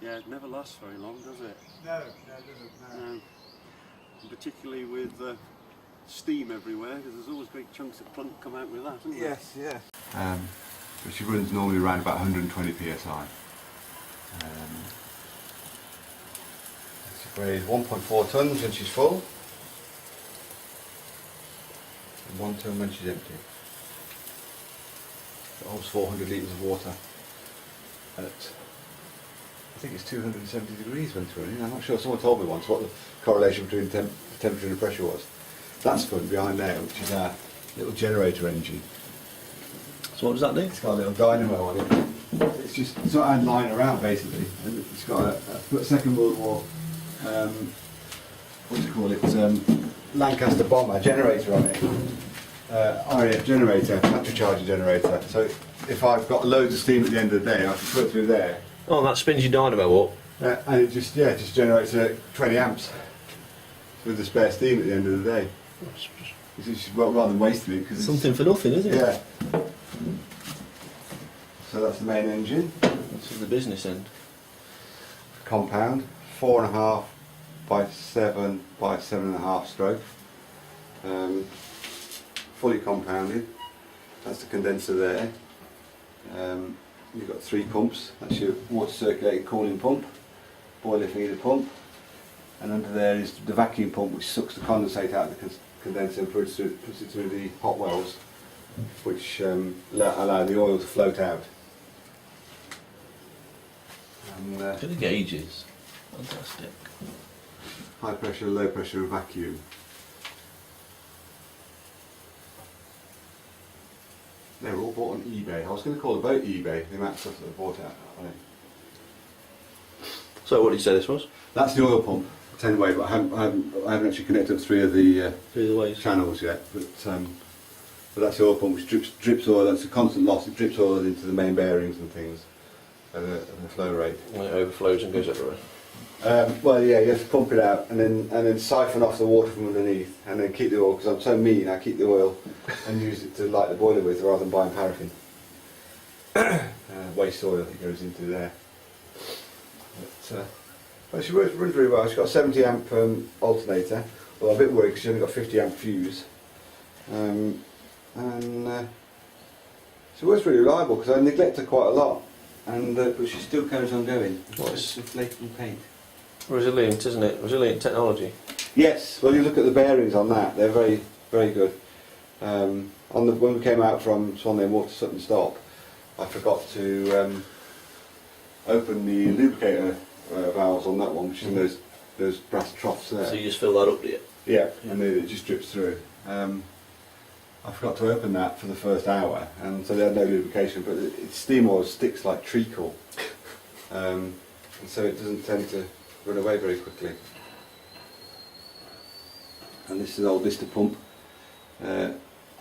Yeah, it never lasts very long, does it? No, it doesn't. No. And particularly with steam everywhere, because there's always great chunks of plunk come out with that, isn't there? Yes, yeah. But she runs normally around about 120 psi. She weighs 1.4 tons when she's full, and 1 ton when she's empty. It holds 400 litres of water at, I think it's 270 degrees when it's running. I'm not sure, someone told me once what the correlation between the temperature and the pressure was. That's fun behind there, which is our little generator engine. So what does that do? It's got a little dynamo on it. It's not had lying around basically. And it's got a Second World War, what do you call it? Lancaster bomber generator on it. RAF generator, battery charger generator. So if I've got loads of steam at the end of the day, I can put it through there. Oh, that spins your dynamo up. And it just generates 20 amps with the spare steam at the end of the day. It's just, rather than wasting it, because something for nothing, isn't it? Yeah. So that's the main engine. This is the business end. Compound, 4.5 by 7 by 7.5 stroke. Fully compounded. That's the condenser there. You've got 3 pumps. That's your water circulating cooling pump, boiler feeder pump, and under there is the vacuum pump, which sucks the condensate out of the condenser and puts it through the hot wells, which allow the oil to float out. And, Look at the gauges. Fantastic. high pressure, low pressure and vacuum. They were all bought on eBay. I was going to call the boat eBay, the amount of stuff that I bought out on it. So what did you say this was? That's the oil pump, 10 way, but I haven't actually connected up 3 of the ways. channels yet. But that's the oil pump which drips oil. That's a constant loss. It drips oil into the main bearings and things at a flow rate. When it overflows and goes everywhere. Well, yeah, you have to pump it out and then siphon off the water from underneath, and then keep the oil. Because I'm so mean, I keep the oil and use it to light the boiler with, rather than buying paraffin. Waste oil that goes into there. But she runs very well. She's got a 70 amp alternator. Well, I'm a bit worried because she's only got 50 amp fuse. She works really reliable because I neglect her quite a lot, but she still carries on going. What's inflatable paint? Resilient, isn't it? Resilient technology. Yes. Well, you look at the bearings on that; they're very, very good. When we came out from Swanley Water Sutton Stop, I forgot to open the lubricator valves on that one, which is in those brass troughs there. So you just fill that up, do you? Yeah, and then it just drips through. I forgot to open that for the first hour, and so they had no lubrication, but steam oil sticks like treacle, and so it doesn't tend to run away very quickly. And this is an old Vista pump,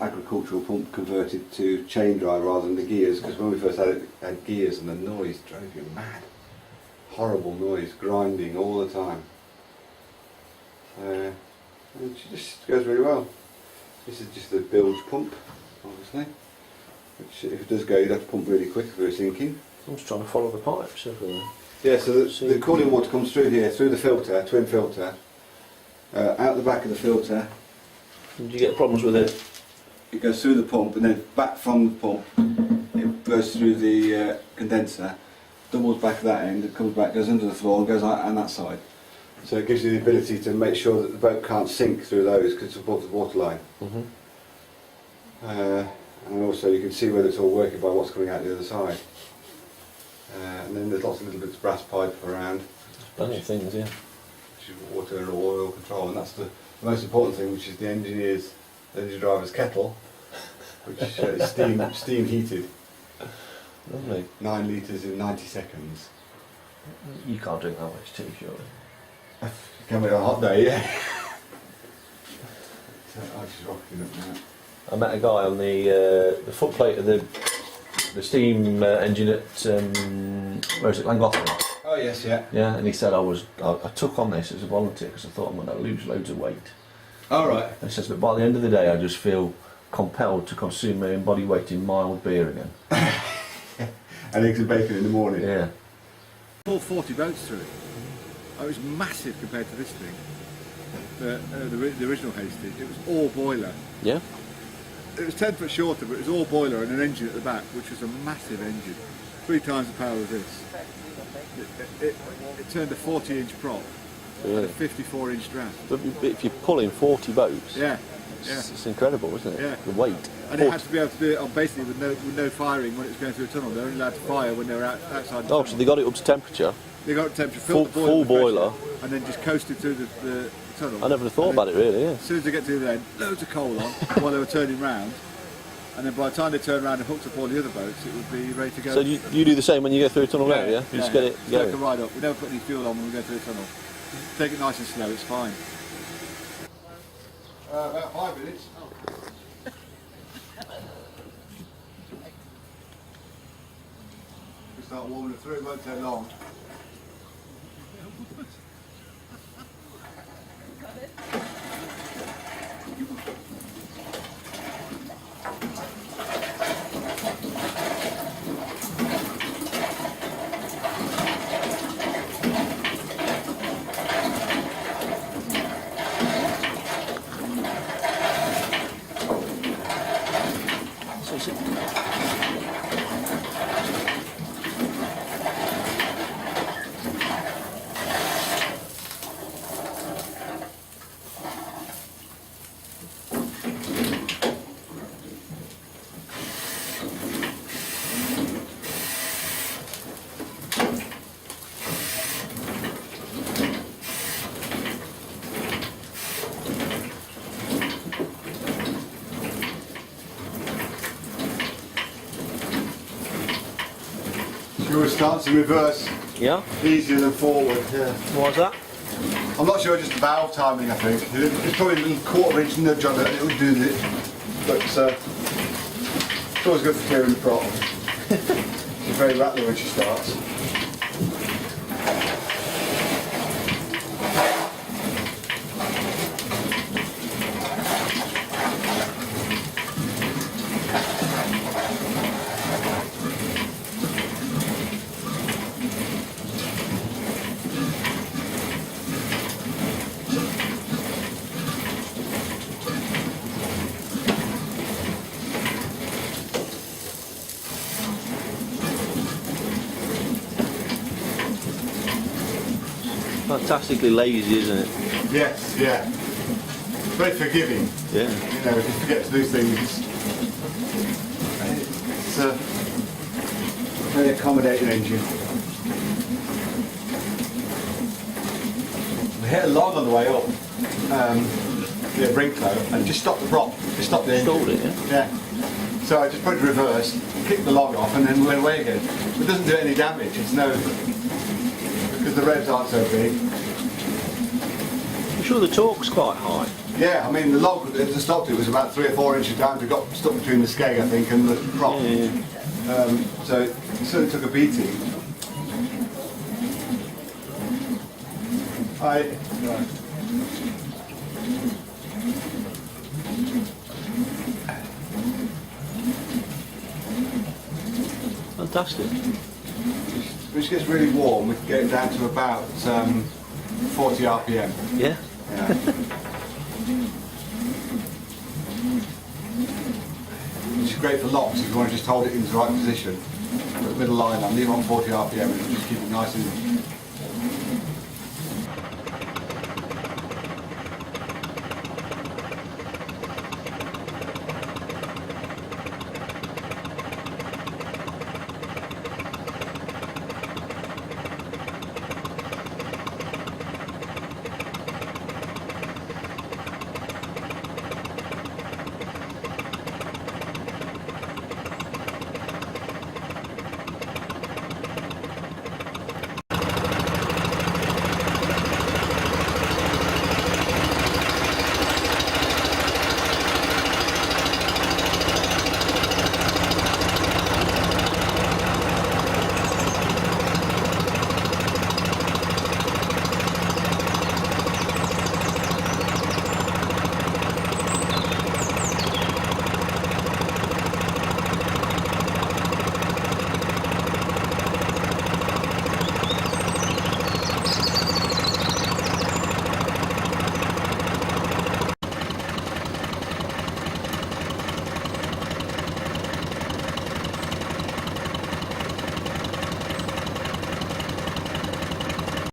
agricultural pump converted to chain drive rather than the gears, because when we first had it, it had gears and the noise drove you mad. Horrible noise, grinding all the time. And she just goes really well. This is just a bilge pump, obviously, which if it does go, you'd have to pump really quick if it was sinking. I'm just trying to follow the pipes. Yeah, so the cooling water comes through here, through the filter, twin filter, out the back of the filter. Do you get problems with it? It goes through the pump and then back from the pump. It goes through the condenser, doubles back at that end, it comes back, goes under the floor and goes out on that side. So it gives you the ability to make sure that the boat can't sink through those because it's above the waterline. And also you can see whether it's all working by what's coming out the other side. And then there's lots of little bits of brass pipe around. Plenty of things, yeah. Which is water and oil control, and that's the most important thing, which is the engine driver's kettle, which is steam heated. Lovely. 9 litres in 90 seconds. You can't drink that much tea, surely. Can be on a hot day, yeah. So I'm just rocking up now. I met a guy on the footplate of the steam engine at where is it, Llangollen. Oh yes, yeah. Yeah, and he said I took on this as a volunteer because I thought I'm going to lose loads of weight. All right. And he says, but by the end of the day, I just feel compelled to consume my own body weight in mild beer again. And eggs and bacon in the morning. Yeah. pulled 40 boats through it. It was massive compared to this thing. The original Hasty. It was all boiler. Yeah. It was 10 foot shorter, but it was all boiler and an engine at the back, which was a massive engine. 3 times the power of this. It turned a 40-inch prop and a 54-inch draft. But if you're pulling 40 boats, Yeah. it's incredible, isn't it? Yeah. The weight. And it had to be able to do it basically with no firing when it was going through a tunnel. They were only allowed to fire when they were outside the tunnel. So they got it up to temperature. They got temperature, filled the boiler, full with pressure, boiler, and then just coasted through the tunnel. I never thought about it really. Yeah. As soon as they get to the end, loads of coal on while they were turning round, and then by the time they turned around and hooked up all the other boats, it would be ready to go. So you do the same when you go through a tunnel now, yeah? You just get it going. Take a ride up. We never put any fuel on when we go through the tunnel. Take it nice and slow. It's fine. About 5 minutes. We start warming it through. It won't take long. She always starts in reverse, Yeah? easier than forward. Yeah. Why's that? I'm not sure, just the valve timing, I think. It's probably a little quarter-inch nudge on it, and it would do it. But it's always good for clearing the prop. She's very rattly when she starts. Fantastically lazy, isn't it? Yes, yeah. Very forgiving. Yeah. You know, if you forget to do things, it's a very accommodating engine. We hit a log on the way up, near Brinklow, and it just stopped the prop. It stopped the engine. Stalled it, yeah? Yeah. So I just put it in reverse, kicked the log off, and then went away again. It doesn't do any damage. It's no, because the revs aren't so big. I'm sure the torque's quite high. Yeah, I mean the log that stopped it was about 3 or 4 inches down. It got stuck between the skeg, I think, and the prop. Yeah. So it certainly took a beating. Right. Fantastic. Which gets really warm, we can get it down to about 40 RPM. Yeah. Yeah. Which is great for locks if you want to just hold it in the right position. Put the middle line on, leave on 40 RPM and just keep it nice and